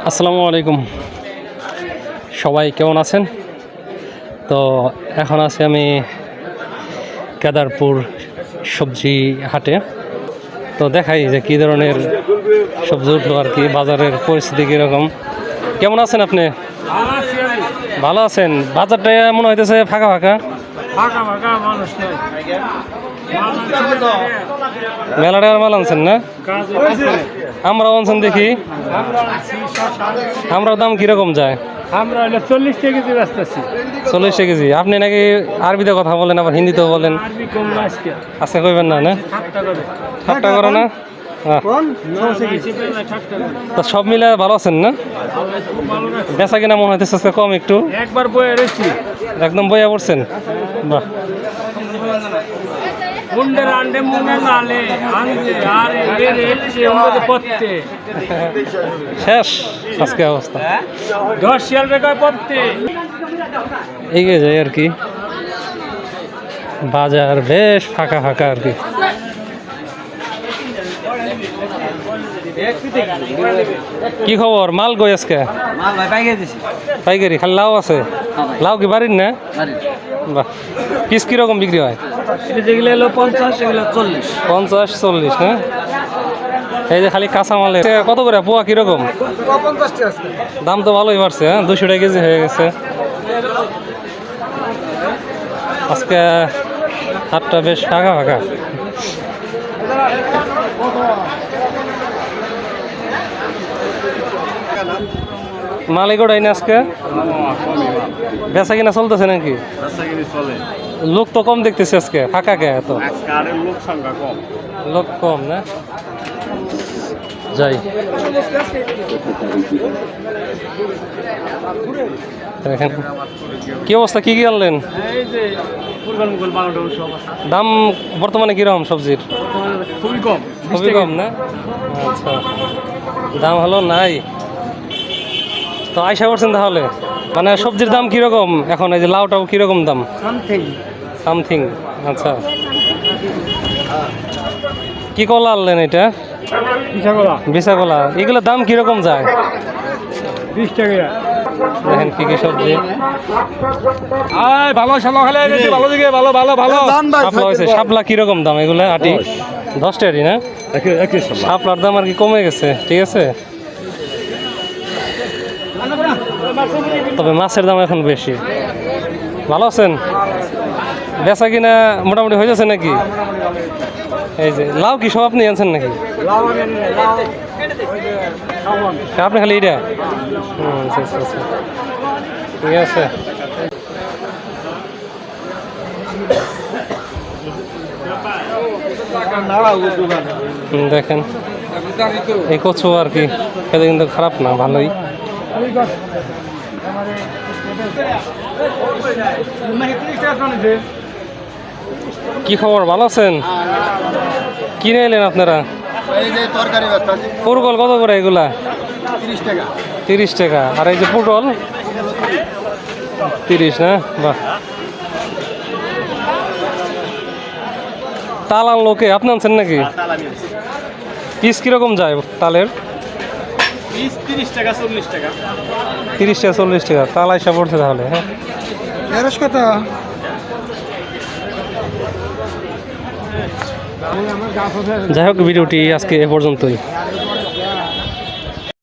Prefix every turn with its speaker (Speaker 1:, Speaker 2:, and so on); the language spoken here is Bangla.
Speaker 1: আসসালামু আলাইকুম, সবাই কেমন আছেন? তো এখন আছি আমি কেদারপুর সবজি হাটে। তো দেখাই যে কী ধরনের সবজি উঠলো আর কি, বাজারের পরিস্থিতি কীরকম। কেমন আছেন আপনি? ভালো আছেন? বাজারটা মনে হইতেছে ফাঁকা ফাঁকা। মেলা টাকার মাল আনছেন না? আমরা আনছেন দেখি। আমরার দাম কিরকম যায়?
Speaker 2: আমরা 40 টাকা কেজি বেচতেছি।
Speaker 1: 40 টাকা কেজি। আপনি নাকি আরবিতে কথা বলেন, আবার হিন্দিতেও বলেন।
Speaker 2: আরবি কম না আজকে।
Speaker 1: আজকে কইবেন না? না ঠাট্টা করে না? তা সব মিলে ভালো আছেন না? বেচা কিনা মনে হইতেছে আজকে কম একটু।
Speaker 2: একবার বয়ে রয়েছি,
Speaker 1: একদম বইয়া পড়ছেন? বাহ,
Speaker 2: মুন্ডের আন্ডে মুন্ডে নালে আনছে আর এর এসে ওদের পড়তে
Speaker 1: শেষ আজকে অবস্থা।
Speaker 2: 10 টাকা পড়তে
Speaker 1: এগিয়ে যায় আর কি। বাজার বেশ ফাঁকা ফাঁকা আর কি। কি খবর? মাল কই আজকে?
Speaker 3: মাল ভাই পাইকারি দিছি।
Speaker 1: পাইকারি? খালি লাউ আছে? লাউ কি বাড়ির না? বাহ, পিস কিরকম বিক্রি হয়?
Speaker 2: যেগুলো হলো 50, এগুলো 40।
Speaker 1: 50-40 না? এই যে খালি কাঁচামালে কত করে পোয়া কিরকম?
Speaker 3: 50 টাকা আছে।
Speaker 1: দাম তো ভালোই বাড়ছে, হ্যাঁ 200 টাকা কেজি হয়ে গেছে আজকে। হাটটা বেশ ফাঁকা ফাঁকা। মালিক ওটাই না আজকে? বেচা কিনা চলতেছে নাকি? লোক তো কম দেখতেছে আজকে, ফাঁকা কে এত? লোক কম না? যাই দেখেন কি অবস্থা, কি কি আনলেন?
Speaker 2: এই যে ফুলগাল মুগল বাংলাটা সব আছে।
Speaker 1: দাম বর্তমানে কিরকম সবজির?
Speaker 2: খুবই কম,
Speaker 1: খুবই কম না? আচ্ছা, দাম হলো নাই তো আইসা করছেন তাহলে। মানে সবজির দাম কিরকম এখন? এই যে লাউটাও কিরকম দাম? সামথিং। আচ্ছা, কি কলা আনলেন এটা? বিশা কলা। এগুলোর দাম কিরকম যায়?
Speaker 2: 20 টাকা।
Speaker 1: দেখেন কি কি সবজি।
Speaker 2: ভালো শাপলা খালে ভালো দিকে ভালো ভালো ভালো
Speaker 1: শাপলা হয়েছে। শাপলা কিরকম দাম এগুলো? আটি 10 টাকারই না? শাপলার দাম আর কি কমে গেছে, ঠিক আছে। তবে মাছের দাম এখন বেশি। ভালো আছেন? বেচা কিনা মোটামুটি হয়ে যাচ্ছে নাকি? এই যে লাউ কি সব আপনি আনছেন নাকি? আপনি খালি এটা? আচ্ছা আচ্ছা আচ্ছা, ঠিক আছে। দেখেন এই কচু আর কি, খেতে কিন্তু খারাপ না, ভালোই। কি খবর? ভালো আছেন? কি নিলেন আপনারা? পুরকল কত করে এগুলা? 30 টাকা। আর এই যে পটল 30 না? বাহ, তাল আনলো কে? আপনি আনছেন নাকি? পিস কিরকম যায় তালের?
Speaker 2: 30 টাকা 40 টাকা।
Speaker 1: 30 টাকা 40 টাকা। তাল আইসা পড়ছে তাহলে। হ্যাঁ, যাই হোক, ভিডিওটি আজকে এ পর্যন্তই।